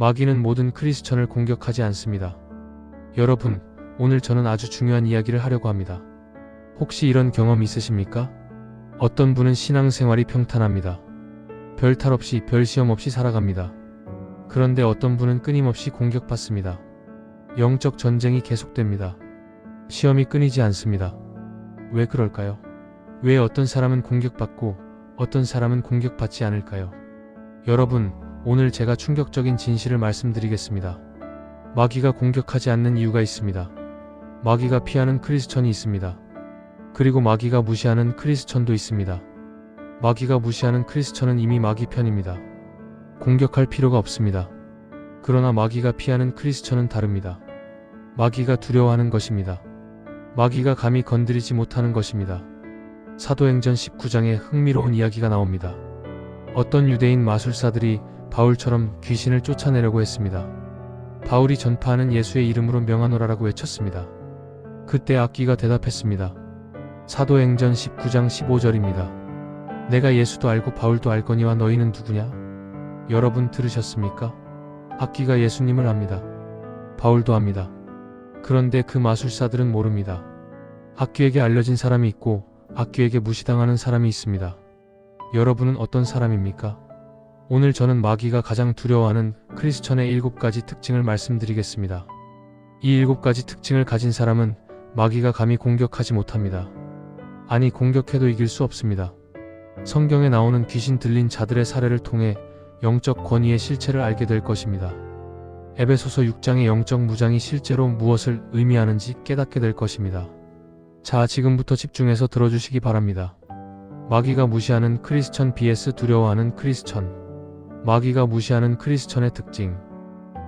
마귀는 모든 크리스천을 공격하지 않습니다. 여러분, 오늘 저는 아주 중요한 이야기를 하려고 합니다. 혹시 이런 경험 있으십니까? 어떤 분은 신앙생활이 평탄합니다. 별 탈 없이 별 시험 없이 살아갑니다. 그런데 어떤 분은 끊임없이 공격받습니다. 영적 전쟁이 계속됩니다. 시험이 끊이지 않습니다. 왜 그럴까요? 왜 어떤 사람은 공격받고 어떤 사람은 공격받지 않을까요? 여러분, 오늘 제가 충격적인 진실을 말씀드리겠습니다. 마귀가 공격하지 않는 이유가 있습니다. 마귀가 피하는 크리스천이 있습니다. 그리고 마귀가 무시하는 크리스천도 있습니다. 마귀가 무시하는 크리스천은 이미 마귀 편입니다. 공격할 필요가 없습니다. 그러나 마귀가 피하는 크리스천은 다릅니다. 마귀가 두려워하는 것입니다. 마귀가 감히 건드리지 못하는 것입니다. 사도행전 19장에 흥미로운 이야기가 나옵니다. 어떤 유대인 마술사들이 바울처럼 귀신을 쫓아내려고 했습니다. 바울이 전파하는 예수의 이름으로 명하노라라고 외쳤습니다. 그때 악귀가 대답했습니다. 사도행전 19장 15절입니다. 내가 예수도 알고 바울도 알거니와 너희는 누구냐? 여러분 들으셨습니까? 악귀가 예수님을 압니다. 바울도 압니다. 그런데 그 마술사들은 모릅니다. 악귀에게 알려진 사람이 있고 악귀에게 무시당하는 사람이 있습니다. 여러분은 어떤 사람입니까? 오늘 저는 마귀가 가장 두려워하는 크리스천의 7가지 특징을 말씀드리겠습니다. 이 7가지 특징을 가진 사람은 마귀가 감히 공격하지 못합니다. 아니, 공격해도 이길 수 없습니다. 성경에 나오는 귀신 들린 자들의 사례를 통해 영적 권위의 실체를 알게 될 것입니다. 에베소서 6장의 영적 무장이 실제로 무엇을 의미하는지 깨닫게 될 것입니다. 자, 지금부터 집중해서 들어주시기 바랍니다. 마귀가 무시하는 크리스천 vs 두려워하는 크리스천. 마귀가 무시하는 크리스천의 특징.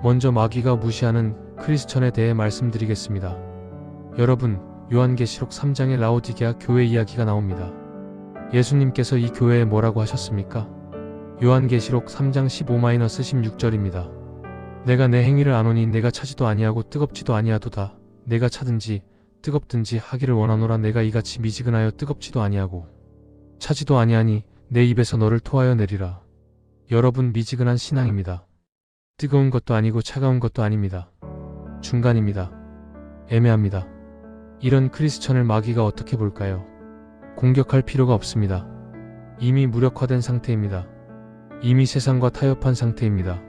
먼저 마귀가 무시하는 크리스천에 대해 말씀드리겠습니다. 여러분, 요한계시록 3장의 라오디게아 교회 이야기가 나옵니다. 예수님께서 이 교회에 뭐라고 하셨습니까? 요한계시록 3장 15-16절입니다. 내가 내 행위를 아노니 내가 차지도 아니하고 뜨겁지도 아니하도다. 내가 차든지 뜨겁든지 하기를 원하노라. 내가 이같이 미지근하여 뜨겁지도 아니하고 차지도 아니하니 내 입에서 너를 토하여 내리라. 여러분, 미지근한 신앙입니다. 뜨거운 것도 아니고 차가운 것도 아닙니다. 중간입니다. 애매합니다. 이런 크리스천을 마귀가 어떻게 볼까요? 공격할 필요가 없습니다. 이미 무력화된 상태입니다. 이미 세상과 타협한 상태입니다.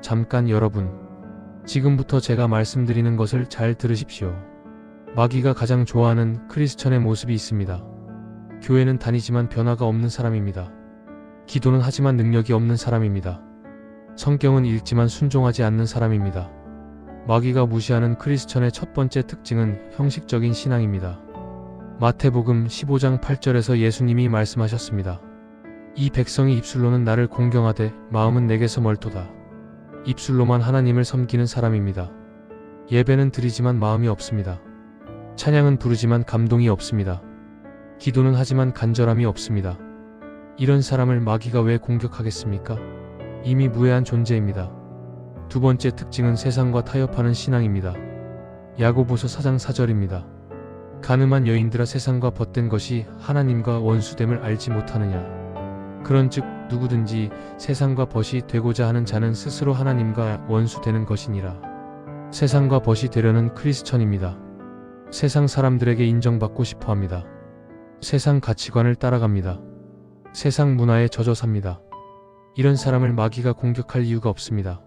잠깐 여러분, 지금부터 제가 말씀드리는 것을 잘 들으십시오. 마귀가 가장 좋아하는 크리스천의 모습이 있습니다. 교회는 다니지만 변화가 없는 사람입니다. 기도는 하지만 능력이 없는 사람입니다. 성경은 읽지만 순종하지 않는 사람입니다. 마귀가 무시하는 크리스천의 첫 번째 특징은 형식적인 신앙입니다. 마태복음 15장 8절에서 예수님이 말씀하셨습니다. 이 백성이 입술로는 나를 공경하되 마음은 내게서 멀도다. 입술로만 하나님을 섬기는 사람입니다. 예배는 드리지만 마음이 없습니다. 찬양은 부르지만 감동이 없습니다. 기도는 하지만 간절함이 없습니다. 이런 사람을 마귀가 왜 공격하겠습니까? 이미 무해한 존재입니다. 두 번째 특징은 세상과 타협하는 신앙입니다. 야고보서 4장 4절입니다. 가늠한 여인들아, 세상과 벗된 것이 하나님과 원수됨을 알지 못하느냐. 그런즉 누구든지 세상과 벗이 되고자 하는 자는 스스로 하나님과 원수되는 것이니라. 세상과 벗이 되려는 크리스천입니다. 세상 사람들에게 인정받고 싶어합니다. 세상 가치관을 따라갑니다. 세상 문화에 젖어 삽니다. 이런 사람을 마귀가 공격할 이유가 없습니다.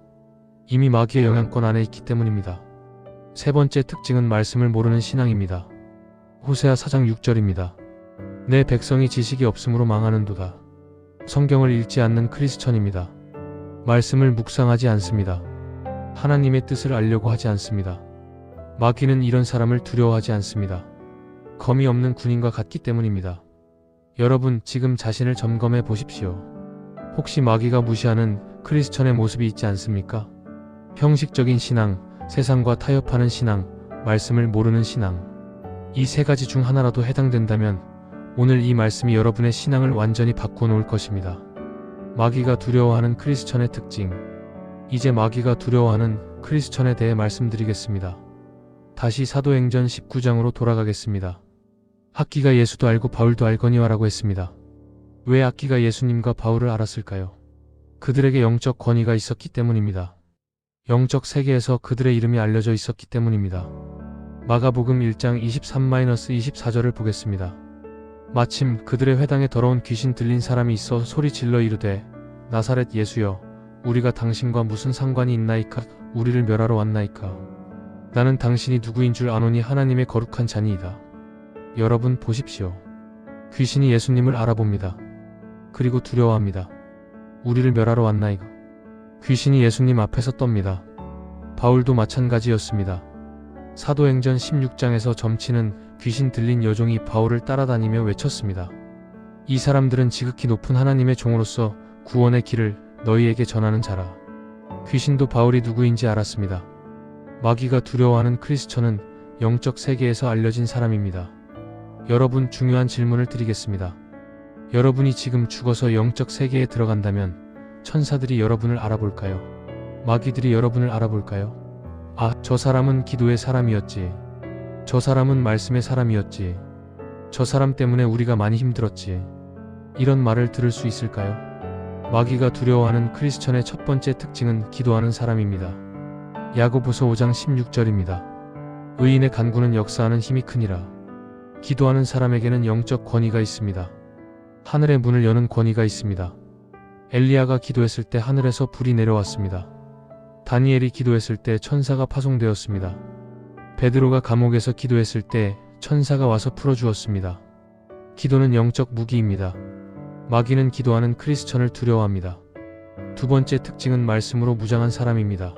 이미 마귀의 영향권 안에 있기 때문입니다. 세 번째 특징은 말씀을 모르는 신앙입니다. 호세아 4장 6절입니다. 내 백성이 지식이 없으므로 망하는도다. 성경을 읽지 않는 크리스천입니다. 말씀을 묵상하지 않습니다. 하나님의 뜻을 알려고 하지 않습니다. 마귀는 이런 사람을 두려워하지 않습니다. 검이 없는 군인과 같기 때문입니다. 여러분, 지금 자신을 점검해 보십시오. 혹시 마귀가 무시하는 크리스천의 모습이 있지 않습니까? 형식적인 신앙, 세상과 타협하는 신앙, 말씀을 모르는 신앙. 이 세 가지 중 하나라도 해당된다면 오늘 이 말씀이 여러분의 신앙을 완전히 바꾸어 놓을 것입니다. 마귀가 두려워하는 크리스천의 특징. 이제 마귀가 두려워하는 크리스천에 대해 말씀드리겠습니다. 다시 사도행전 19장으로 돌아가겠습니다. 악귀가 예수도 알고 바울도 알거니와라고 했습니다. 왜 악귀가 예수님과 바울을 알았을까요? 그들에게 영적 권위가 있었기 때문입니다. 영적 세계에서 그들의 이름이 알려져 있었기 때문입니다. 마가복음 1장 23-24절을 보겠습니다. 마침 그들의 회당에 더러운 귀신 들린 사람이 있어 소리 질러 이르되 나사렛 예수여 우리가 당신과 무슨 상관이 있나이까? 우리를 멸하러 왔나이까? 나는 당신이 누구인 줄 아노니 하나님의 거룩한 자니이다. 여러분 보십시오. 귀신이 예수님을 알아봅니다. 그리고 두려워합니다. 우리를 멸하러 왔나이까? 귀신이 예수님 앞에서 떱니다. 바울도 마찬가지였습니다. 사도행전 16장에서 점치는 귀신 들린 여종이 바울을 따라다니며 외쳤습니다. 이 사람들은 지극히 높은 하나님의 종으로서 구원의 길을 너희에게 전하는 자라. 귀신도 바울이 누구인지 알았습니다. 마귀가 두려워하는 크리스천은 영적 세계에서 알려진 사람입니다. 여러분 중요한 질문을 드리겠습니다. 여러분이 지금 죽어서 영적 세계에 들어간다면 천사들이 여러분을 알아볼까요? 마귀들이 여러분을 알아볼까요? 아, 저 사람은 기도의 사람이었지. 저 사람은 말씀의 사람이었지. 저 사람 때문에 우리가 많이 힘들었지. 이런 말을 들을 수 있을까요? 마귀가 두려워하는 크리스천의 첫 번째 특징은 기도하는 사람입니다. 야고보서 5장 16절입니다. 의인의 간구는 역사하는 힘이 크니라. 기도하는 사람에게는 영적 권위가 있습니다. 하늘의 문을 여는 권위가 있습니다. 엘리야가 기도했을 때 하늘에서 불이 내려왔습니다. 다니엘이 기도했을 때 천사가 파송되었습니다. 베드로가 감옥에서 기도했을 때 천사가 와서 풀어주었습니다. 기도는 영적 무기입니다. 마귀는 기도하는 크리스천을 두려워합니다. 두 번째 특징은 말씀으로 무장한 사람입니다.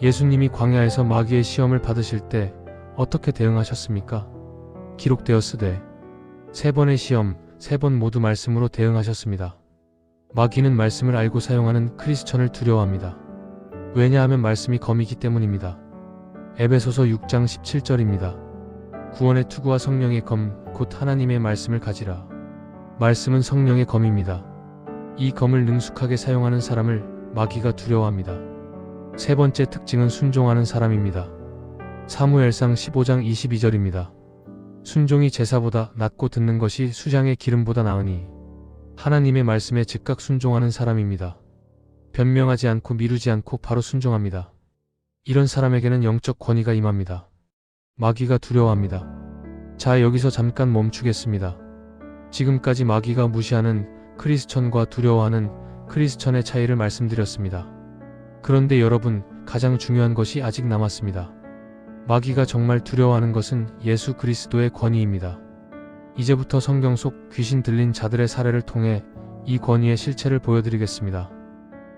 예수님이 광야에서 마귀의 시험을 받으실 때 어떻게 대응하셨습니까? 기록되었으되 3번의 시험, 3번 모두 말씀으로 대응하셨습니다. 마귀는 말씀을 알고 사용하는 크리스천을 두려워합니다. 왜냐하면 말씀이 검이기 때문입니다. 에베소서 6장 17절입니다. 구원의 투구와 성령의 검, 곧 하나님의 말씀을 가지라. 말씀은 성령의 검입니다. 이 검을 능숙하게 사용하는 사람을 마귀가 두려워합니다. 세 번째 특징은 순종하는 사람입니다. 사무엘상 15장 22절입니다. 순종이 제사보다 낫고 듣는 것이 수장의 기름보다 나으니 하나님의 말씀에 즉각 순종하는 사람입니다. 변명하지 않고 미루지 않고 바로 순종합니다. 이런 사람에게는 영적 권위가 임합니다. 마귀가 두려워합니다. 자, 여기서 잠깐 멈추겠습니다. 지금까지 마귀가 무시하는 크리스천과 두려워하는 크리스천의 차이를 말씀드렸습니다. 그런데 여러분, 가장 중요한 것이 아직 남았습니다. 마귀가 정말 두려워하는 것은 예수 그리스도의 권위입니다. 이제부터 성경 속 귀신 들린 자들의 사례를 통해 이 권위의 실체를 보여드리겠습니다.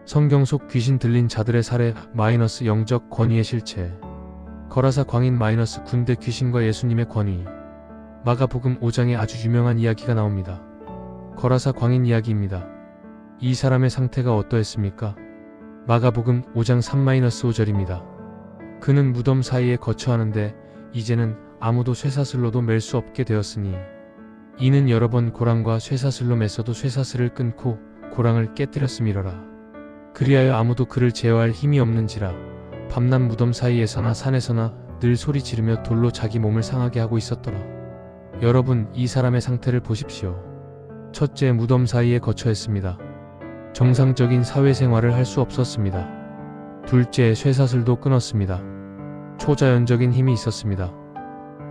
성경 속 귀신 들린 자들의 사례 - 영적 권위의 실체. 거라사 광인 - 군대 귀신과 예수님의 권위. 마가복음 5장에 아주 유명한 이야기가 나옵니다. 거라사 광인 이야기입니다. 이 사람의 상태가 어떠했습니까? 마가복음 5장 3-5절입니다. 그는 무덤 사이에 거처하는데 이제는 아무도 쇠사슬로도 맬 수 없게 되었으니 이는 여러 번 고랑과 쇠사슬로 맸어도 쇠사슬을 끊고 고랑을 깨뜨렸음이러라. 그리하여 아무도 그를 제어할 힘이 없는지라 밤낮 무덤 사이에서나 산에서나 늘 소리 지르며 돌로 자기 몸을 상하게 하고 있었더라. 여러분, 이 사람의 상태를 보십시오. 첫째, 무덤 사이에 거처했습니다. 정상적인 사회생활을 할 수 없었습니다. 둘째, 쇠사슬도 끊었습니다. 초자연적인 힘이 있었습니다.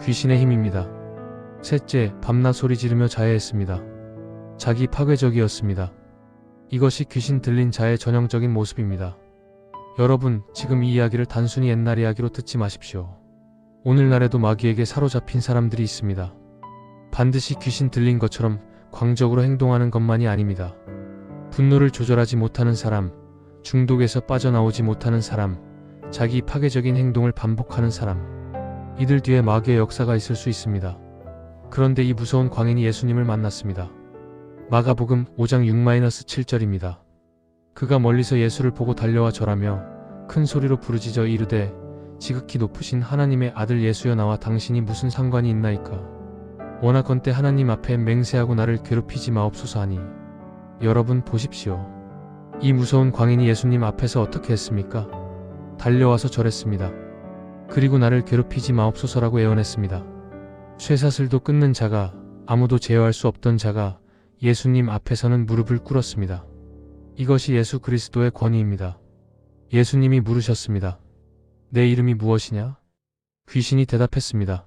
귀신의 힘입니다. 셋째, 밤낮 소리 지르며 자해했습니다. 자기 파괴적이었습니다. 이것이 귀신 들린 자의 전형적인 모습입니다. 여러분, 지금 이 이야기를 단순히 옛날 이야기로 듣지 마십시오. 오늘날에도 마귀에게 사로잡힌 사람들이 있습니다. 반드시 귀신 들린 것처럼 광적으로 행동하는 것만이 아닙니다. 분노를 조절하지 못하는 사람, 중독에서 빠져나오지 못하는 사람, 자기 파괴적인 행동을 반복하는 사람, 이들 뒤에 마귀의 역사가 있을 수 있습니다. 그런데 이 무서운 광인이 예수님을 만났습니다. 마가복음 5장 6-7절입니다. 그가 멀리서 예수를 보고 달려와 절하며 큰 소리로 부르짖어 이르되 지극히 높으신 하나님의 아들 예수여 나와 당신이 무슨 상관이 있나이까? 원하건대 하나님 앞에 맹세하고 나를 괴롭히지 마옵소서 하니. 여러분 보십시오. 이 무서운 광인이 예수님 앞에서 어떻게 했습니까? 달려와서 절했습니다. 그리고 나를 괴롭히지 마옵소서라고 애원했습니다. 쇠사슬도 끊는 자가, 아무도 제어할 수 없던 자가 예수님 앞에서는 무릎을 꿇었습니다. 이것이 예수 그리스도의 권위입니다. 예수님이 물으셨습니다. 내 이름이 무엇이냐? 귀신이 대답했습니다.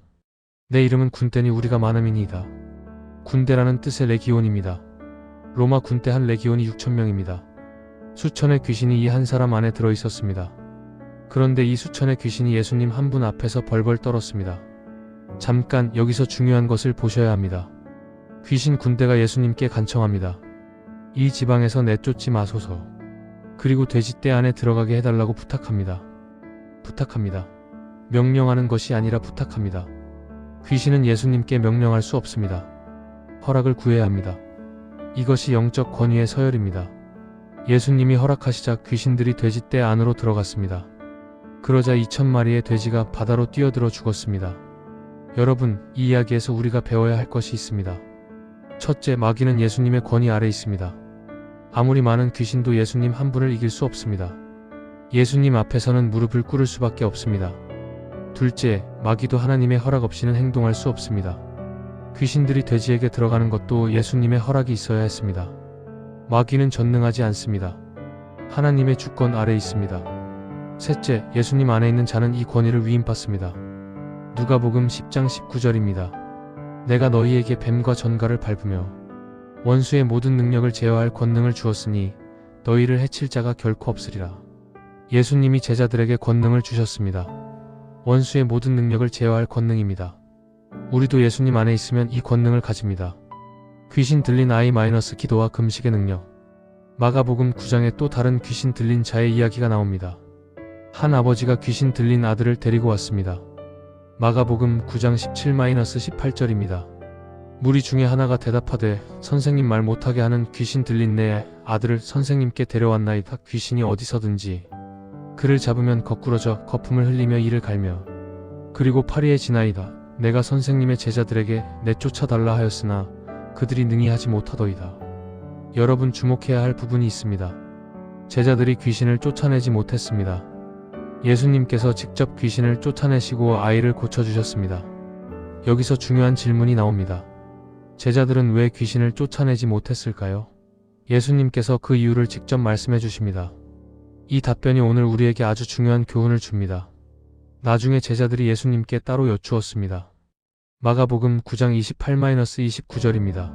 내 이름은 군대니 우리가 많음이니이다. 군대라는 뜻의 레기온입니다. 로마 군대 한 레기온이 6,000명입니다. 수천의 귀신이 이 한 사람 안에 들어 있었습니다. 그런데 이 수천의 귀신이 예수님 한 분 앞에서 벌벌 떨었습니다. 잠깐 여기서 중요한 것을 보셔야 합니다. 귀신 군대가 예수님께 간청합니다. 이 지방에서 내쫓지 마소서. 그리고 돼지떼 안에 들어가게 해달라고 부탁합니다. 부탁합니다. 명령하는 것이 아니라 부탁합니다. 귀신은 예수님께 명령할 수 없습니다. 허락을 구해야 합니다. 이것이 영적 권위의 서열입니다. 예수님이 허락하시자 귀신들이 돼지떼 안으로 들어갔습니다. 그러자 2,000마리의 돼지가 바다로 뛰어들어 죽었습니다. 여러분, 이 이야기에서 우리가 배워야 할 것이 있습니다. 첫째, 마귀는 예수님의 권위 아래 있습니다. 아무리 많은 귀신도 예수님 한 분을 이길 수 없습니다. 예수님 앞에서는 무릎을 꿇을 수밖에 없습니다. 둘째, 마귀도 하나님의 허락 없이는 행동할 수 없습니다. 귀신들이 돼지에게 들어가는 것도 예수님의 허락이 있어야 했습니다. 마귀는 전능하지 않습니다. 하나님의 주권 아래 있습니다. 셋째, 예수님 안에 있는 자는 이 권위를 위임받습니다. 누가복음 10장 19절입니다. 내가 너희에게 뱀과 전갈을 밟으며 원수의 모든 능력을 제어할 권능을 주었으니 너희를 해칠 자가 결코 없으리라. 예수님이 제자들에게 권능을 주셨습니다. 원수의 모든 능력을 제어할 권능입니다. 우리도 예수님 안에 있으면 이 권능을 가집니다. 귀신 들린 아이 마이너스 기도와 금식의 능력. 마가복음 9장에 또 다른 귀신 들린 자의 이야기가 나옵니다. 한 아버지가 귀신 들린 아들을 데리고 왔습니다. 마가복음 9장 17-18절입니다. 무리 중에 하나가 대답하되 선생님 말 못하게 하는 귀신 들린 내 아들을 선생님께 데려왔나이다. 귀신이 어디서든지 그를 잡으면 거꾸러져 거품을 흘리며 이를 갈며 그리고 파리에 지나이다. 내가 선생님의 제자들에게 내쫓아달라 하였으나 그들이 능히 하지 못하더이다. 여러분, 주목해야 할 부분이 있습니다. 제자들이 귀신을 쫓아내지 못했습니다. 예수님께서 직접 귀신을 쫓아내시고 아이를 고쳐주셨습니다. 여기서 중요한 질문이 나옵니다. 제자들은 왜 귀신을 쫓아내지 못했을까요? 예수님께서 그 이유를 직접 말씀해 주십니다. 이 답변이 오늘 우리에게 아주 중요한 교훈을 줍니다. 나중에 제자들이 예수님께 따로 여쭈었습니다. 마가복음 9장 28-29절입니다.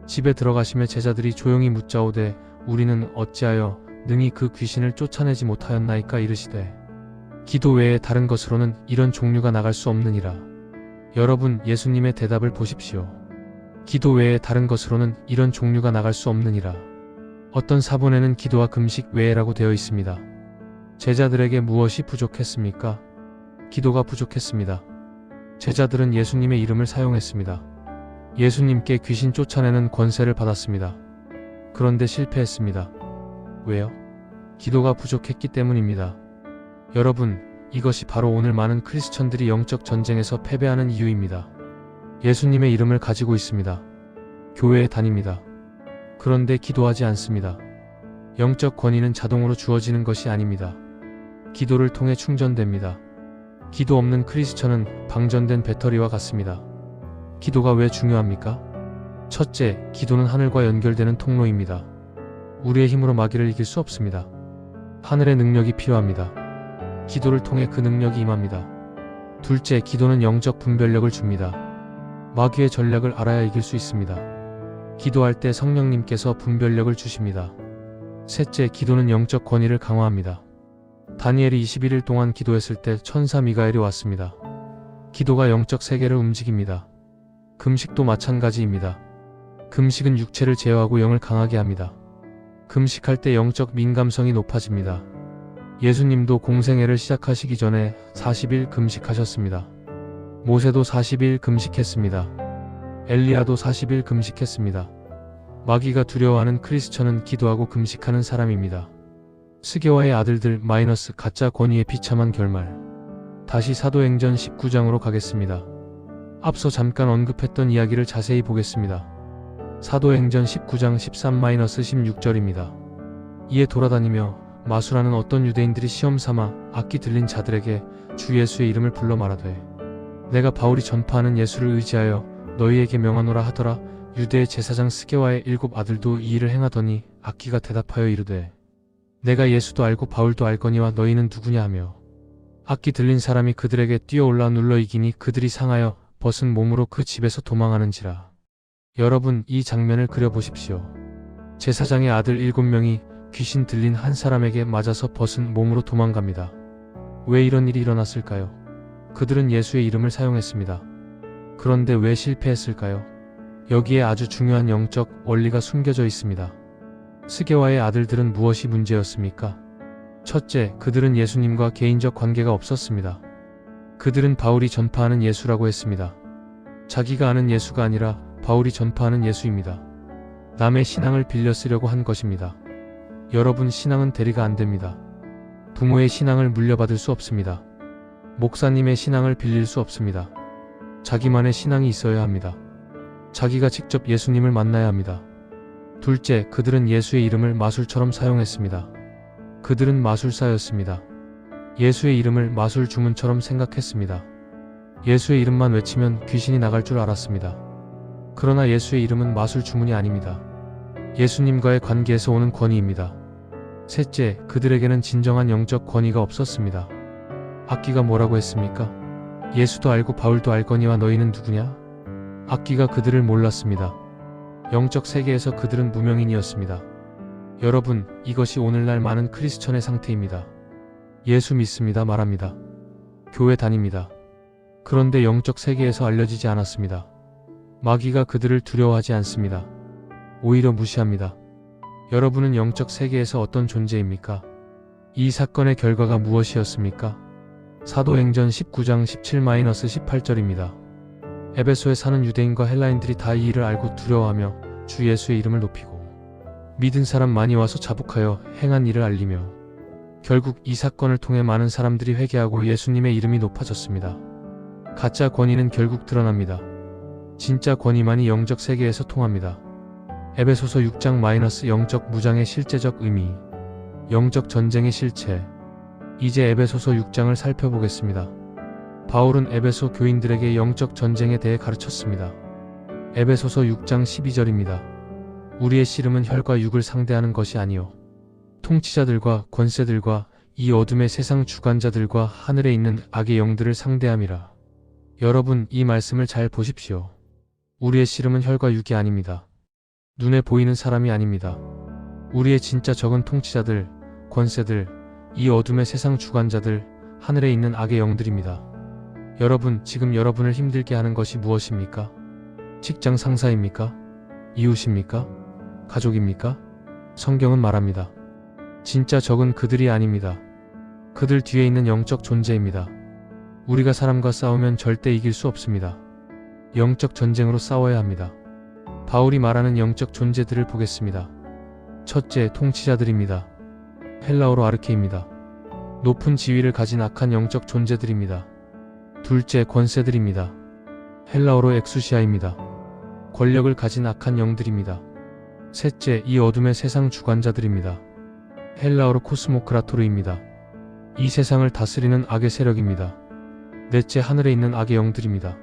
집에 들어가시며 제자들이 조용히 묻자오되 우리는 어찌하여 능히 그 귀신을 쫓아내지 못하였나이까 이르시되 기도 외에 다른 것으로는 이런 종류가 나갈 수 없느니라. 여러분, 예수님의 대답을 보십시오. 기도 외에 다른 것으로는 이런 종류가 나갈 수 없느니라. 어떤 사본에는 기도와 금식 외에라고 되어 있습니다. 제자들에게 무엇이 부족했습니까? 기도가 부족했습니다. 제자들은 예수님의 이름을 사용했습니다. 예수님께 귀신 쫓아내는 권세를 받았습니다. 그런데 실패했습니다. 왜요? 기도가 부족했기 때문입니다. 여러분, 이것이 바로 오늘 많은 크리스천들이 영적 전쟁에서 패배하는 이유입니다. 예수님의 이름을 가지고 있습니다. 교회에 다닙니다. 그런데 기도하지 않습니다. 영적 권위는 자동으로 주어지는 것이 아닙니다. 기도를 통해 충전됩니다. 기도 없는 크리스천은 방전된 배터리와 같습니다. 기도가 왜 중요합니까? 첫째, 기도는 하늘과 연결되는 통로입니다. 우리의 힘으로 마귀를 이길 수 없습니다. 하늘의 능력이 필요합니다. 기도를 통해 그 능력이 임합니다. 둘째, 기도는 영적 분별력을 줍니다. 마귀의 전략을 알아야 이길 수 있습니다. 기도할 때 성령님께서 분별력을 주십니다. 셋째, 기도는 영적 권위를 강화합니다. 다니엘이 21일 동안 기도했을 때 천사 미가엘이 왔습니다. 기도가 영적 세계를 움직입니다. 금식도 마찬가지입니다. 금식은 육체를 제어하고 영을 강하게 합니다. 금식할 때 영적 민감성이 높아집니다. 예수님도 공생애를 시작하시기 전에 40일 금식하셨습니다. 모세도 40일 금식했습니다. 엘리야도 40일 금식했습니다. 마귀가 두려워하는 크리스천은 기도하고 금식하는 사람입니다. 스게와의 아들들 마이너스 가짜 권위의 비참한 결말. 다시 사도행전 19장으로 가겠습니다. 앞서 잠깐 언급했던 이야기를 자세히 보겠습니다. 사도행전 19장 13-16절입니다. 이에 돌아다니며 마수라는 어떤 유대인들이 시험삼아 악기 들린 자들에게 주 예수의 이름을 불러 말하되 내가 바울이 전파하는 예수를 의지하여 너희에게 명하노라 하더라. 유대의 제사장 스게와의 7 아들도 이 일을 행하더니 악기가 대답하여 이르되 내가 예수도 알고 바울도 알거니와 너희는 누구냐 하며 악기 들린 사람이 그들에게 뛰어올라 눌러 이기니 그들이 상하여 벗은 몸으로 그 집에서 도망하는지라. 여러분, 이 장면을 그려보십시오. 제사장의 아들 7명이 귀신 들린 한 사람에게 맞아서 벗은 몸으로 도망갑니다. 왜 이런 일이 일어났을까요? 그들은 예수의 이름을 사용했습니다. 그런데 왜 실패했을까요? 여기에 아주 중요한 영적 원리가 숨겨져 있습니다. 스게와의 아들들은 무엇이 문제였습니까? 첫째, 그들은 예수님과 개인적 관계가 없었습니다. 그들은 바울이 전파하는 예수라고 했습니다. 자기가 아는 예수가 아니라 바울이 전파하는 예수입니다. 남의 신앙을 빌려 쓰려고 한 것입니다. 여러분, 신앙은 대리가 안 됩니다. 부모의 신앙을 물려받을 수 없습니다. 목사님의 신앙을 빌릴 수 없습니다. 자기만의 신앙이 있어야 합니다. 자기가 직접 예수님을 만나야 합니다. 둘째, 그들은 예수의 이름을 마술처럼 사용했습니다. 그들은 마술사였습니다. 예수의 이름을 마술 주문처럼 생각했습니다. 예수의 이름만 외치면 귀신이 나갈 줄 알았습니다. 그러나 예수의 이름은 마술 주문이 아닙니다. 예수님과의 관계에서 오는 권위입니다. 셋째, 그들에게는 진정한 영적 권위가 없었습니다. 악기가 뭐라고 했습니까? 예수도 알고 바울도 알거니와 너희는 누구냐? 악기가 그들을 몰랐습니다. 영적 세계에서 그들은 무명인이었습니다. 여러분, 이것이 오늘날 많은 크리스천의 상태입니다. 예수 믿습니다 말합니다. 교회 다닙니다. 그런데 영적 세계에서 알려지지 않았습니다. 마귀가 그들을 두려워하지 않습니다. 오히려 무시합니다. 여러분은 영적 세계에서 어떤 존재입니까? 이 사건의 결과가 무엇이었습니까? 사도행전 19장 17-18절입니다. 에베소에 사는 유대인과 헬라인들이 다 이 일을 알고 두려워하며 주 예수의 이름을 높이고 믿은 사람 많이 와서 자복하여 행한 일을 알리며 결국 이 사건을 통해 많은 사람들이 회개하고 예수님의 이름이 높아졌습니다. 가짜 권위는 결국 드러납니다. 진짜 권위만이 영적 세계에서 통합니다. 에베소서 6장 영적 무장의 실제적 의미, 영적 전쟁의 실체. 이제 에베소서 6장을 살펴보겠습니다. 바울은 에베소 교인들에게 영적 전쟁에 대해 가르쳤습니다. 에베소서 6장 12절입니다. 우리의 씨름은 혈과 육을 상대하는 것이 아니요 통치자들과 권세들과 이 어둠의 세상 주관자들과 하늘에 있는 악의 영들을 상대함이라. 여러분, 이 말씀을 잘 보십시오. 우리의 씨름은 혈과 육이 아닙니다. 눈에 보이는 사람이 아닙니다. 우리의 진짜 적은 통치자들, 권세들, 이 어둠의 세상 주관자들, 하늘에 있는 악의 영들입니다. 여러분, 지금 여러분을 힘들게 하는 것이 무엇입니까? 직장 상사입니까? 이웃입니까? 가족입니까? 성경은 말합니다. 진짜 적은 그들이 아닙니다. 그들 뒤에 있는 영적 존재입니다. 우리가 사람과 싸우면 절대 이길 수 없습니다. 영적 전쟁으로 싸워야 합니다. 바울이 말하는 영적 존재들을 보겠습니다. 첫째, 통치자들입니다. 헬라어로 아르케입니다. 높은 지위를 가진 악한 영적 존재들입니다. 둘째, 권세들입니다. 헬라어로 엑수시아입니다. 권력을 가진 악한 영들입니다. 셋째, 이 어둠의 세상 주관자들입니다. 헬라어로 코스모크라토르입니다. 이 세상을 다스리는 악의 세력입니다. 넷째, 하늘에 있는 악의 영들입니다.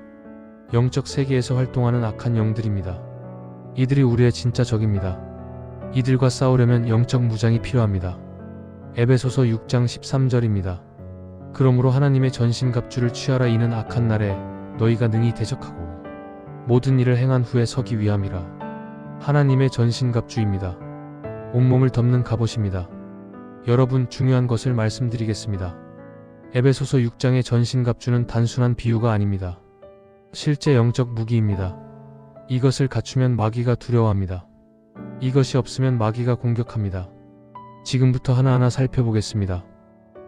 영적 세계에서 활동하는 악한 영들입니다. 이들이 우리의 진짜 적입니다. 이들과 싸우려면 영적 무장이 필요합니다. 에베소서 6장 13절입니다. 그러므로 하나님의 전신갑주를 취하라. 이는 악한 날에 너희가 능히 대적하고 모든 일을 행한 후에 서기 위함이라. 하나님의 전신갑주입니다. 온몸을 덮는 갑옷입니다. 여러분, 중요한 것을 말씀드리겠습니다. 에베소서 6장의 전신갑주는 단순한 비유가 아닙니다. 실제 영적 무기입니다. 이것을 갖추면 마귀가 두려워합니다. 이것이 없으면 마귀가 공격합니다. 지금부터 하나하나 살펴보겠습니다.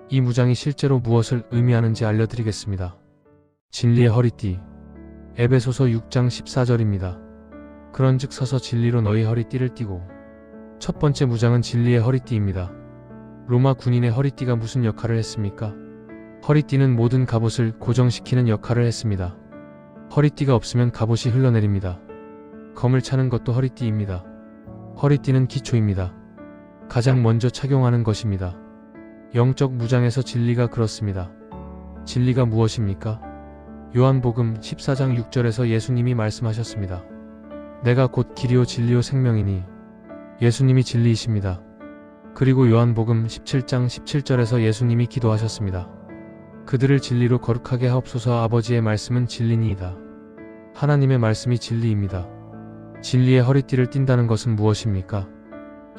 이 무장이 실제로 무엇을 의미하는지 알려드리겠습니다. 진리의 허리띠. 에베소서 6장 14절입니다. 그런즉 서서 진리로 너희 허리띠를 띠고. 첫 번째 무장은 진리의 허리띠입니다. 로마 군인의 허리띠가 무슨 역할을 했습니까? 허리띠는 모든 갑옷을 고정시키는 역할을 했습니다. 허리띠가 없으면 갑옷이 흘러내립니다. 검을 차는 것도 허리띠입니다. 허리띠는 기초입니다. 가장 먼저 착용하는 것입니다. 영적 무장에서 진리가 그렇습니다. 진리가 무엇입니까? 요한복음 14장 6절에서 예수님이 말씀하셨습니다. 내가 곧 길이요 진리요 생명이니. 예수님이 진리이십니다. 그리고 요한복음 17장 17절에서 예수님이 기도하셨습니다. 그들을 진리로 거룩하게 하옵소서. 아버지의 말씀은 진리니이다. 하나님의 말씀이 진리입니다. 진리의 허리띠를 띈다는 것은 무엇입니까?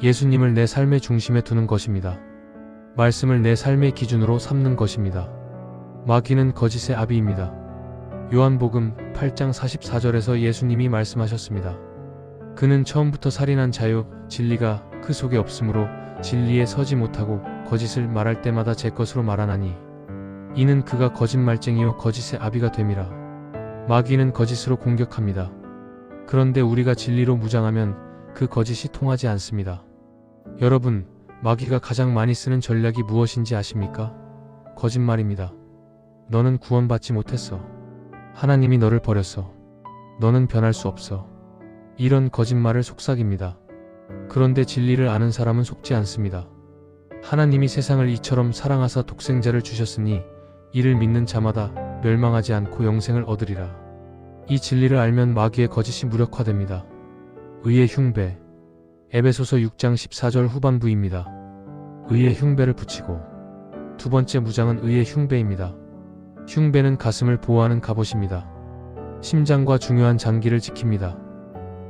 예수님을 내 삶의 중심에 두는 것입니다. 말씀을 내 삶의 기준으로 삼는 것입니다. 마귀는 거짓의 아비입니다. 요한복음 8장 44절에서 예수님이 말씀하셨습니다. 그는 처음부터 살인한 자요 진리가 그 속에 없으므로 진리에 서지 못하고 거짓을 말할 때마다 제 것으로 말하나니 이는 그가 거짓말쟁이요 거짓의 아비가 됨이라. 마귀는 거짓으로 공격합니다. 그런데 우리가 진리로 무장하면 그 거짓이 통하지 않습니다. 여러분, 마귀가 가장 많이 쓰는 전략이 무엇인지 아십니까? 거짓말입니다. 너는 구원받지 못했어. 하나님이 너를 버렸어. 너는 변할 수 없어. 이런 거짓말을 속삭입니다. 그런데 진리를 아는 사람은 속지 않습니다. 하나님이 세상을 이처럼 사랑하사 독생자를 주셨으니 이를 믿는 자마다 멸망하지 않고 영생을 얻으리라. 이 진리를 알면 마귀의 거짓이 무력화됩니다. 의의 흉배. 에베소서 6장 14절 후반부입니다. 의의 흉배를 붙이고. 두 번째 무장은 의의 흉배입니다. 흉배는 가슴을 보호하는 갑옷입니다. 심장과 중요한 장기를 지킵니다.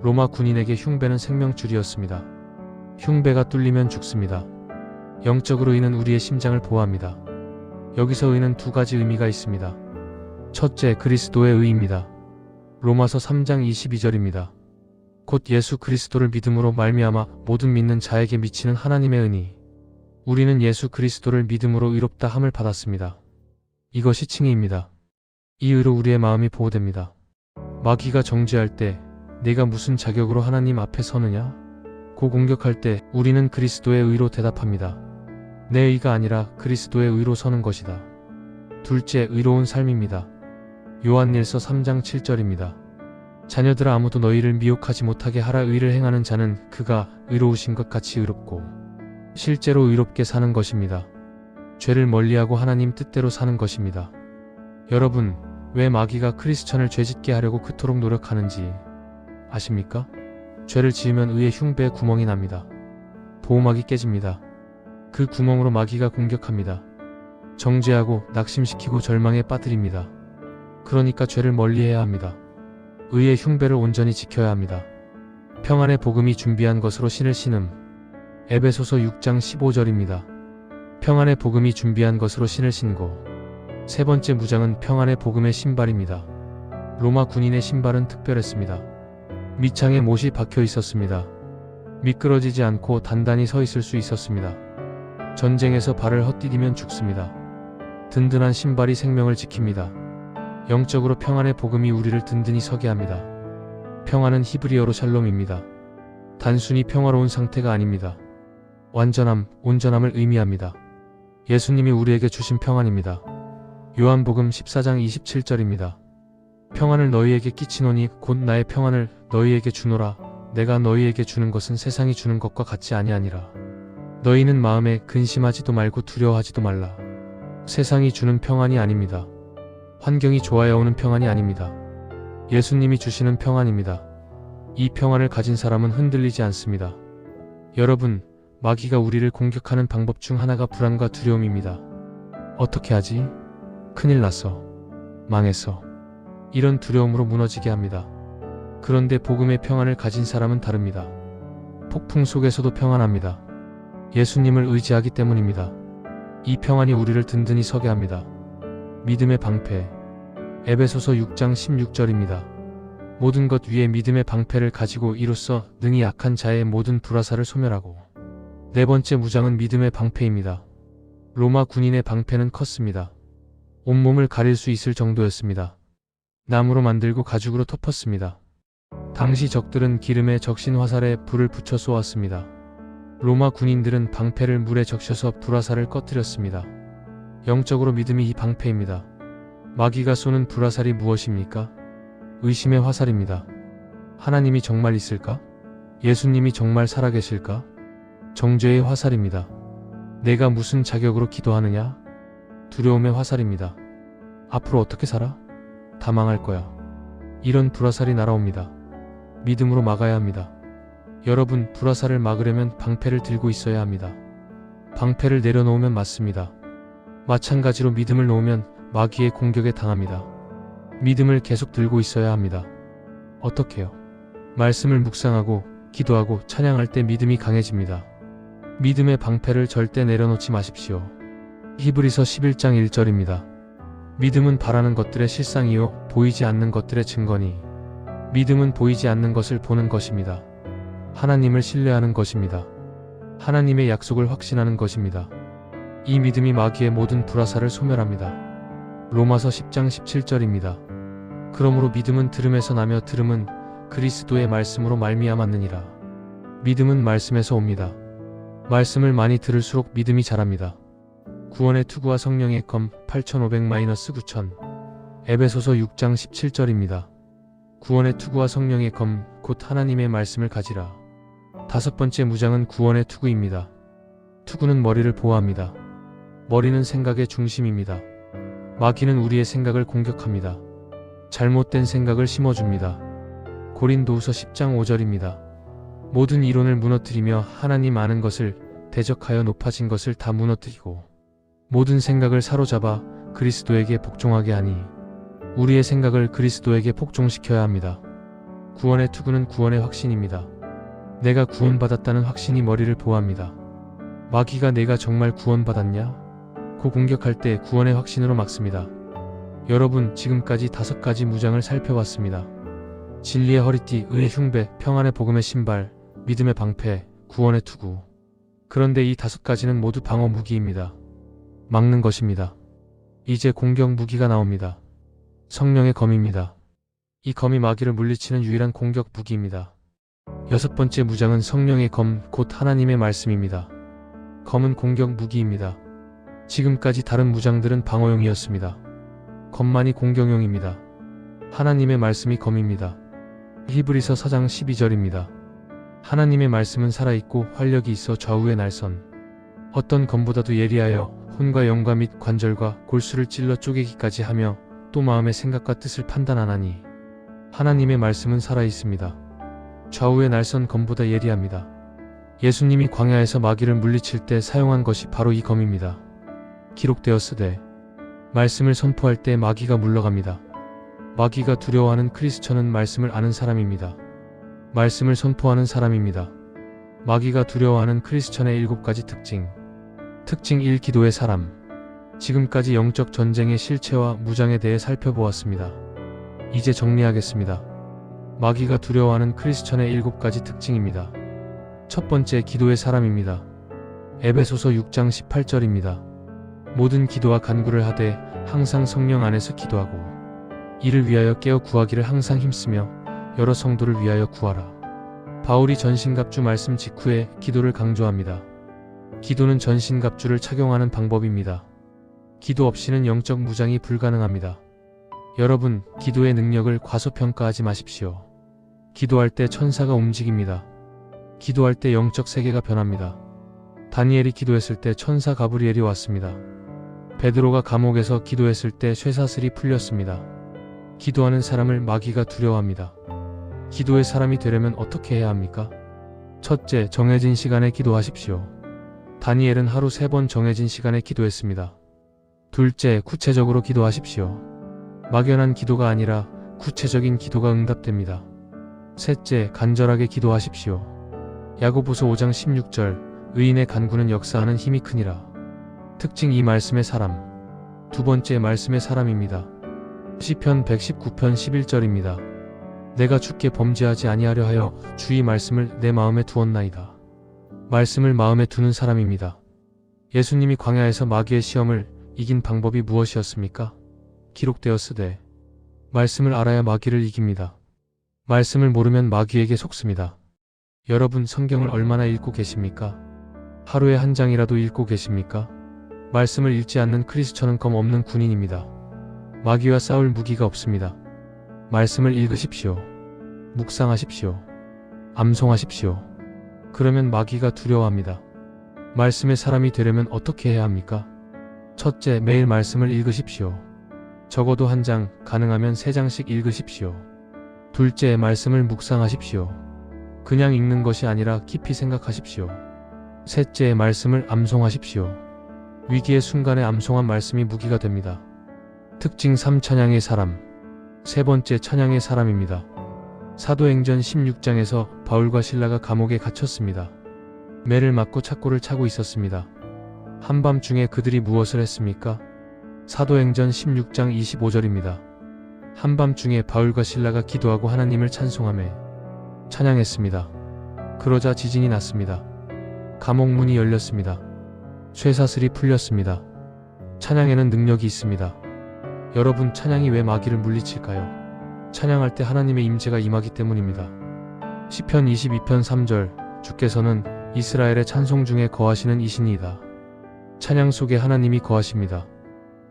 로마 군인에게 흉배는 생명줄이었습니다. 흉배가 뚫리면 죽습니다. 영적으로 의는 우리의 심장을 보호합니다. 여기서 의는 두 가지 의미가 있습니다. 첫째, 그리스도의 의입니다. 로마서 3장 22절입니다. 곧 예수 그리스도를 믿음으로 말미암아 모든 믿는 자에게 미치는 하나님의 은희. 우리는 예수 그리스도를 믿음으로 의롭다 함을 받았습니다. 이것이 칭의입니다. 이 의로 우리의 마음이 보호됩니다. 마귀가 정죄할 때 내가 무슨 자격으로 하나님 앞에 서느냐? 고 공격할 때 우리는 그리스도의 의로 대답합니다. 내 의가 아니라 그리스도의 의로 서는 것이다. 둘째, 의로운 삶입니다. 요한일서 3장 7절입니다. 자녀들아 아무도 너희를 미혹하지 못하게 하라. 의를 행하는 자는 그가 의로우신 것 같이 의롭고 실제로 의롭게 사는 것입니다. 죄를 멀리하고 하나님 뜻대로 사는 것입니다. 여러분, 왜 마귀가 크리스천을 죄짓게 하려고 그토록 노력하는지 아십니까? 죄를 지으면 의의 흉배에 구멍이 납니다. 보호막이 깨집니다. 그 구멍으로 마귀가 공격합니다. 정죄하고 낙심시키고 절망에 빠뜨립니다. 그러니까 죄를 멀리해야 합니다. 의의 흉배를 온전히 지켜야 합니다. 평안의 복음이 준비한 것으로 신을 신음. 에베소서 6장 15절입니다. 평안의 복음이 준비한 것으로 신을 신고. 세 번째 무장은 평안의 복음의 신발입니다. 로마 군인의 신발은 특별했습니다. 밑창에 못이 박혀 있었습니다. 미끄러지지 않고 단단히 서 있을 수 있었습니다. 전쟁에서 발을 헛디디면 죽습니다. 든든한 신발이 생명을 지킵니다. 영적으로 평안의 복음이 우리를 든든히 서게 합니다. 평안은 히브리어로 샬롬입니다. 단순히 평화로운 상태가 아닙니다. 완전함, 온전함을 의미합니다. 예수님이 우리에게 주신 평안입니다. 요한복음 14장 27절입니다. 평안을 너희에게 끼치노니 곧 나의 평안을 너희에게 주노라. 내가 너희에게 주는 것은 세상이 주는 것과 같지 아니하니라. 너희는 마음에 근심하지도 말고 두려워하지도 말라. 세상이 주는 평안이 아닙니다. 환경이 좋아야 오는 평안이 아닙니다. 예수님이 주시는 평안입니다. 이 평안을 가진 사람은 흔들리지 않습니다. 여러분, 마귀가 우리를 공격하는 방법 중 하나가 불안과 두려움입니다. 어떻게 하지? 큰일 났어. 망했어. 이런 두려움으로 무너지게 합니다. 그런데 복음의 평안을 가진 사람은 다릅니다. 폭풍 속에서도 평안합니다. 예수님을 의지하기 때문입니다. 이 평안이 우리를 든든히 서게 합니다. 믿음의 방패. 에베소서 6장 16절입니다. 모든 것 위에 믿음의 방패를 가지고 이로써 능히 약한 자의 모든 불화살을 소멸하고. 네 번째 무장은 믿음의 방패입니다. 로마 군인의 방패는 컸습니다. 온몸을 가릴 수 있을 정도였습니다. 나무로 만들고 가죽으로 덮었습니다. 당시 적들은 기름에 적신 화살에 불을 붙여 쏘았습니다. 로마 군인들은 방패를 물에 적셔서 불화살을 꺼뜨렸습니다. 영적으로 믿음이 이 방패입니다. 마귀가 쏘는 불화살이 무엇입니까? 의심의 화살입니다. 하나님이 정말 있을까? 예수님이 정말 살아계실까? 정죄의 화살입니다. 내가 무슨 자격으로 기도하느냐? 두려움의 화살입니다. 앞으로 어떻게 살아? 다 망할 거야. 이런 불화살이 날아옵니다. 믿음으로 막아야 합니다. 여러분, 불화살을 막으려면 방패를 들고 있어야 합니다. 방패를 내려놓으면 맞습니다. 마찬가지로 믿음을 놓으면 마귀의 공격에 당합니다. 믿음을 계속 들고 있어야 합니다. 어떻게요? 말씀을 묵상하고 기도하고 찬양할 때 믿음이 강해집니다. 믿음의 방패를 절대 내려놓지 마십시오. 히브리서 11장 1절입니다. 믿음은 바라는 것들의 실상이요 보이지 않는 것들의 증거니 믿음은 보이지 않는 것을 보는 것입니다. 하나님을 신뢰하는 것입니다. 하나님의 약속을 확신하는 것입니다. 이 믿음이 마귀의 모든 불화살을 소멸합니다. 로마서 10장 17절입니다. 그러므로 믿음은 들음에서 나며 들음은 그리스도의 말씀으로 말미암았느니라. 믿음은 말씀에서 옵니다. 말씀을 많이 들을수록 믿음이 자랍니다. 구원의 투구와 성령의 검 8500-9000 에베소서 6장 17절입니다. 구원의 투구와 성령의 검 곧 하나님의 말씀을 가지라. 다섯 번째 무장은 구원의 투구입니다. 투구는 머리를 보호합니다. 머리는 생각의 중심입니다. 마귀는 우리의 생각을 공격합니다. 잘못된 생각을 심어줍니다. 고린도후서 10장 5절입니다. 모든 이론을 무너뜨리며 하나님 아는 것을 대적하여 높아진 것을 다 무너뜨리고 모든 생각을 사로잡아 그리스도에게 복종하게 하니 우리의 생각을 그리스도에게 복종시켜야 합니다. 구원의 투구는 구원의 확신입니다. 내가 구원받았다는 확신이 머리를 보호합니다. 마귀가 내가 정말 구원받았냐? 고 공격할 때 구원의 확신으로 막습니다. 여러분, 지금까지 5가지 무장을 살펴봤습니다. 진리의 허리띠, 의의 흉배, 평안의 복음의 신발, 믿음의 방패, 구원의 투구. 그런데 이 5가지는 모두 방어 무기입니다. 막는 것입니다. 이제 공격 무기가 나옵니다. 성령의 검입니다. 이 검이 마귀를 물리치는 유일한 공격 무기입니다. 6번째 무장은 성령의 검, 곧 하나님의 말씀입니다. 검은 공격 무기입니다. 지금까지 다른 무장들은 방어용이었습니다. 검만이 공격용입니다. 하나님의 말씀이 검입니다. 히브리서 4장 12절입니다. 하나님의 말씀은 살아있고 활력이 있어 좌우의 날선 어떤 검보다도 예리하여 혼과 영과 및 관절과 골수를 찔러 쪼개기까지 하며 또 마음의 생각과 뜻을 판단하나니 하나님의 말씀은 살아있습니다. 좌우의 날선 검보다 예리합니다. 예수님이 광야에서 마귀를 물리칠 때 사용한 것이 바로 이 검입니다. 기록되었으되 말씀을 선포할 때 마귀가 물러갑니다. 마귀가 두려워하는 크리스천은 말씀을 아는 사람입니다. 말씀을 선포하는 사람입니다. 마귀가 두려워하는 크리스천의 7가지 특징. 특징 1. 기도의 사람. 지금까지 영적 전쟁의 실체와 무장에 대해 살펴보았습니다. 이제 정리하겠습니다. 마귀가 두려워하는 크리스천의 7가지 특징입니다. 첫 번째, 기도의 사람입니다. 에베소서 6장 18절입니다. 모든 기도와 간구를 하되 항상 성령 안에서 기도하고 이를 위하여 깨어 구하기를 항상 힘쓰며 여러 성도를 위하여 구하라. 바울이 전신갑주 말씀 직후에 기도를 강조합니다. 기도는 전신갑주를 착용하는 방법입니다. 기도 없이는 영적 무장이 불가능합니다. 여러분, 기도의 능력을 과소평가하지 마십시오. 기도할 때 천사가 움직입니다. 기도할 때 영적 세계가 변합니다. 다니엘이 기도했을 때 천사 가브리엘이 왔습니다. 베드로가 감옥에서 기도했을 때 쇠사슬이 풀렸습니다. 기도하는 사람을 마귀가 두려워합니다. 기도의 사람이 되려면 어떻게 해야 합니까? 첫째, 정해진 시간에 기도하십시오. 다니엘은 하루 3번 정해진 시간에 기도했습니다. 둘째, 구체적으로 기도하십시오. 막연한 기도가 아니라 구체적인 기도가 응답됩니다. 셋째, 간절하게 기도하십시오. 야고보서 5장 16절, 의인의 간구는 역사하는 힘이 크니라. 특징 2. 말씀의 사람. 두 번째, 말씀의 사람입니다. 시편 119편 11절입니다. 내가 주께 범죄하지 아니하려 하여 주의 말씀을 내 마음에 두었나이다. 말씀을 마음에 두는 사람입니다. 예수님이 광야에서 마귀의 시험을 이긴 방법이 무엇이었습니까? 기록되었으되 말씀을 알아야 마귀를 이깁니다. 말씀을 모르면 마귀에게 속습니다. 여러분, 성경을 얼마나 읽고 계십니까? 하루에 한 장이라도 읽고 계십니까? 말씀을 읽지 않는 크리스천은 검 없는 군인입니다. 마귀와 싸울 무기가 없습니다. 말씀을 읽으십시오. 묵상하십시오. 암송하십시오. 그러면 마귀가 두려워합니다. 말씀의 사람이 되려면 어떻게 해야 합니까? 첫째, 매일 말씀을 읽으십시오. 적어도 1장, 가능하면 3장씩 읽으십시오. 둘째, 말씀을 묵상하십시오. 그냥 읽는 것이 아니라 깊이 생각하십시오. 셋째, 말씀을 암송하십시오. 위기의 순간에 암송한 말씀이 무기가 됩니다. 특징 3. 찬양의 사람. 세 번째, 찬양의 사람입니다. 사도행전 16장에서 바울과 실라가 감옥에 갇혔습니다. 매를 맞고 착고를 차고 있었습니다. 한밤중에 그들이 무엇을 했습니까? 사도행전 16장 25절입니다. 한밤중에 바울과 실라가 기도하고 하나님을 찬송하며 찬양했습니다. 그러자 지진이 났습니다. 감옥 문이 열렸습니다. 쇠사슬이 풀렸습니다. 찬양에는 능력이 있습니다. 여러분, 찬양이 왜 마귀를 물리칠까요? 찬양할 때 하나님의 임재가 임하기 때문입니다. 시편 22편 3절, 주께서는 이스라엘의 찬송 중에 거하시는 이신이다. 찬양 속에 하나님이 거하십니다.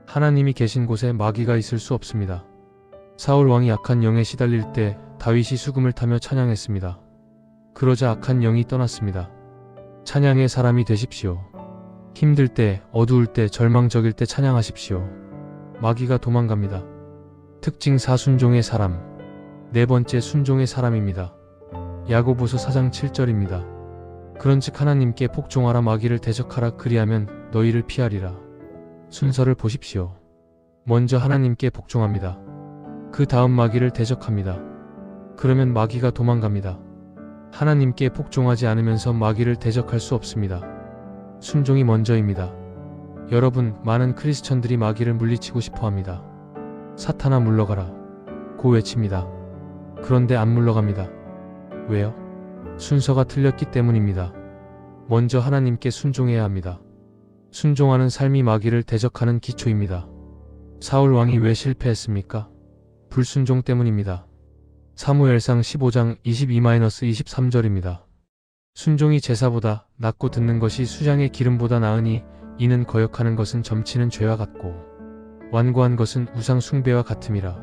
하나님이 계신 곳에 마귀가 있을 수 없습니다. 사울 왕이 악한 영에 시달릴 때 다윗이 수금을 타며 찬양했습니다. 그러자 악한 영이 떠났습니다. 찬양의 사람이 되십시오. 힘들 때, 어두울 때, 절망적일 때 찬양하십시오. 마귀가 도망갑니다. 특징 4. 순종의 사람. 네 번째, 순종의 사람입니다. 야고보서 4장 7절입니다. 그런즉 하나님께 복종하라, 마귀를 대적하라, 그리하면 너희를 피하리라. 순서를 보십시오. 먼저 하나님께 복종합니다. 그 다음 마귀를 대적합니다. 그러면 마귀가 도망갑니다. 하나님께 복종하지 않으면서 마귀를 대적할 수 없습니다. 순종이 먼저입니다. 여러분, 많은 크리스천들이 마귀를 물리치고 싶어합니다. 사탄아 물러가라 고 외칩니다. 그런데 안 물러갑니다. 왜요? 순서가 틀렸기 때문입니다. 먼저 하나님께 순종해야 합니다. 순종하는 삶이 마귀를 대적하는 기초입니다. 사울 왕이 왜 실패했습니까? 불순종 때문입니다. 사무엘상 15장 22-23절입니다. 순종이 제사보다 낫고 듣는 것이 수장의 기름보다 나으니 이는 거역하는 것은 점치는 죄와 같고 완고한 것은 우상 숭배와 같음이라.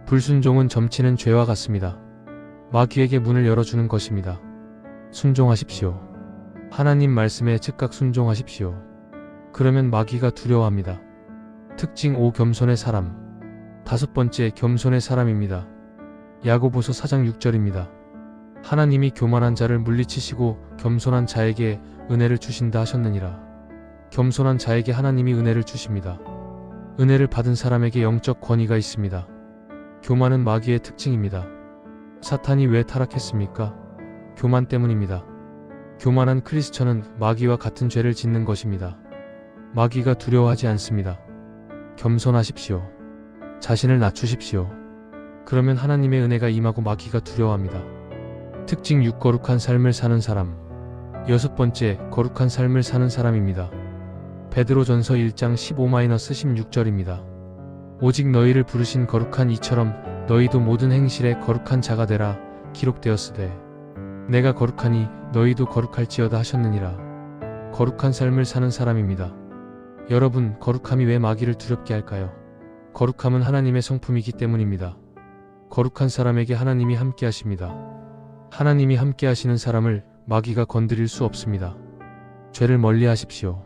불순종은 점치는 죄와 같습니다. 마귀에게 문을 열어주는 것입니다. 순종하십시오. 하나님 말씀에 즉각 순종하십시오. 그러면 마귀가 두려워합니다. 특징 5. 겸손의 사람. 다섯 번째, 겸손의 사람입니다. 야고보서 4장 6절입니다. 하나님이 교만한 자를 물리치시고 겸손한 자에게 은혜를 주신다 하셨느니라. 겸손한 자에게 하나님이 은혜를 주십니다. 은혜를 받은 사람에게 영적 권위가 있습니다. 교만은 마귀의 특징입니다. 사탄이 왜 타락했습니까? 교만 때문입니다. 교만한 크리스천은 마귀와 같은 죄를 짓는 것입니다. 마귀가 두려워하지 않습니다. 겸손하십시오. 자신을 낮추십시오. 그러면 하나님의 은혜가 임하고 마귀가 두려워합니다. 특징 6. 거룩한 삶을 사는 사람. 여섯 번째, 거룩한 삶을 사는 사람입니다. 베드로전서 1장 15-16절입니다. 오직 너희를 부르신 거룩한 이처럼 너희도 모든 행실에 거룩한 자가 되라. 기록되었으되 내가 거룩하니 너희도 거룩할지어다 하셨느니라. 거룩한 삶을 사는 사람입니다. 여러분, 거룩함이 왜 마귀를 두렵게 할까요? 거룩함은 하나님의 성품이기 때문입니다. 거룩한 사람에게 하나님이 함께 하십니다. 하나님이 함께 하시는 사람을 마귀가 건드릴 수 없습니다. 죄를 멀리 하십시오.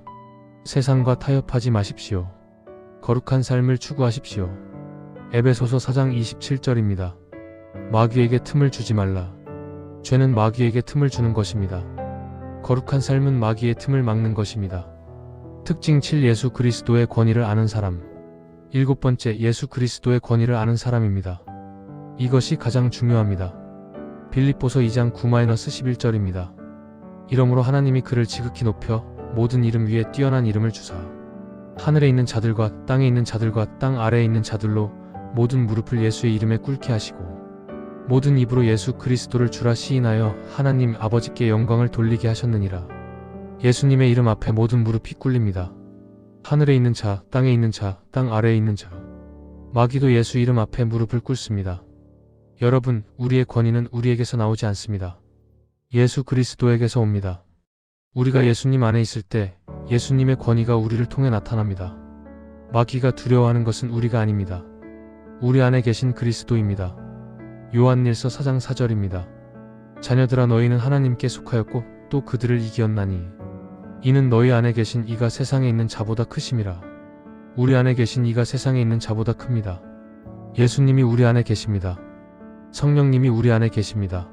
세상과 타협하지 마십시오. 거룩한 삶을 추구하십시오. 에베소서 4장 27절입니다. 마귀에게 틈을 주지 말라. 죄는 마귀에게 틈을 주는 것입니다. 거룩한 삶은 마귀의 틈을 막는 것입니다. 특징 7. 예수 그리스도의 권위를 아는 사람. 일곱 번째, 예수 그리스도의 권위를 아는 사람입니다. 이것이 가장 중요합니다. 빌립보서 2장 9-11절입니다. 이러므로 하나님이 그를 지극히 높여 모든 이름 위에 뛰어난 이름을 주사 하늘에 있는 자들과 땅에 있는 자들과 땅 아래에 있는 자들로 모든 무릎을 예수의 이름에 꿇게 하시고 모든 입으로 예수 그리스도를 주라 시인하여 하나님 아버지께 영광을 돌리게 하셨느니라. 예수님의 이름 앞에 모든 무릎이 꿇립니다. 하늘에 있는 자, 땅에 있는 자, 땅 아래에 있는 자. 마귀도 예수 이름 앞에 무릎을 꿇습니다. 여러분, 우리의 권위는 우리에게서 나오지 않습니다. 예수 그리스도에게서 옵니다. 우리가 예수님 안에 있을 때 예수님의 권위가 우리를 통해 나타납니다. 마귀가 두려워하는 것은 우리가 아닙니다. 우리 안에 계신 그리스도입니다. 요한일서 4장 4절입니다. 자녀들아, 너희는 하나님께 속하였고 또 그들을 이기었나니 이는 너희 안에 계신 이가 세상에 있는 자보다 크심이라. 우리 안에 계신 이가 세상에 있는 자보다 큽니다. 예수님이 우리 안에 계십니다. 성령님이 우리 안에 계십니다.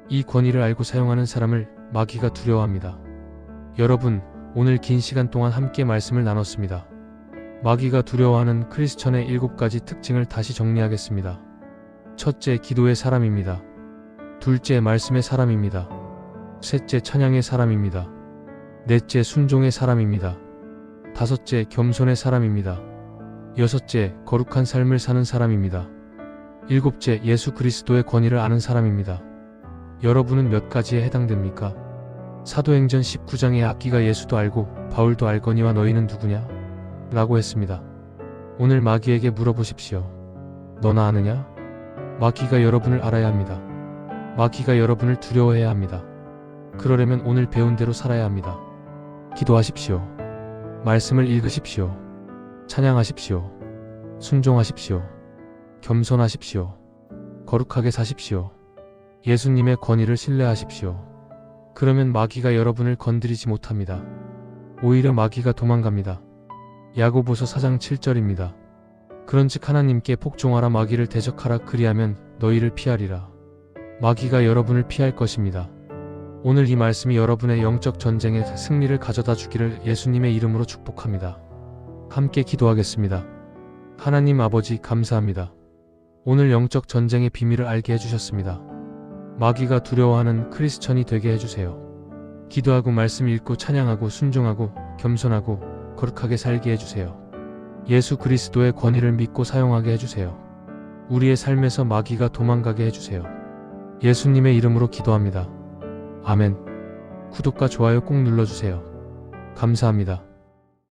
이 권위를 알고 사용하는 사람을 마귀가 두려워합니다. 여러분, 오늘 긴 시간 동안 함께 말씀을 나눴습니다. 마귀가 두려워하는 크리스천의 7가지 특징을 다시 정리하겠습니다. 첫째, 기도의 사람입니다. 둘째, 말씀의 사람입니다. 셋째, 찬양의 사람입니다. 넷째, 순종의 사람입니다. 다섯째, 겸손의 사람입니다. 여섯째, 거룩한 삶을 사는 사람입니다. 일곱째, 예수 그리스도의 권위를 아는 사람입니다. 여러분은 몇 가지에 해당됩니까? 사도행전 19장에 악기가 예수도 알고 바울도 알거니와 너희는 누구냐? 라고 했습니다. 오늘 마귀에게 물어보십시오. 너나 아느냐? 마귀가 여러분을 알아야 합니다. 마귀가 여러분을 두려워해야 합니다. 그러려면 오늘 배운 대로 살아야 합니다. 기도하십시오. 말씀을 읽으십시오. 찬양하십시오. 순종하십시오. 겸손하십시오. 거룩하게 사십시오. 예수님의 권위를 신뢰하십시오. 그러면 마귀가 여러분을 건드리지 못합니다. 오히려 마귀가 도망갑니다. 야고보서 4장 7절입니다. 그런즉 하나님께 복종하라 마귀를 대적하라 그리하면 너희를 피하리라. 마귀가 여러분을 피할 것입니다. 오늘 이 말씀이 여러분의 영적 전쟁에 승리를 가져다 주기를 예수님의 이름으로 축복합니다. 함께 기도하겠습니다. 하나님 아버지 감사합니다. 오늘 영적 전쟁의 비밀을 알게 해주셨습니다. 마귀가 두려워하는 크리스천이 되게 해주세요. 기도하고 말씀 읽고 찬양하고 순종하고 겸손하고 거룩하게 살게 해주세요. 예수 그리스도의 권위를 믿고 사용하게 해주세요. 우리의 삶에서 마귀가 도망가게 해주세요. 예수님의 이름으로 기도합니다. 아멘. 구독과 좋아요 꼭 눌러주세요. 감사합니다.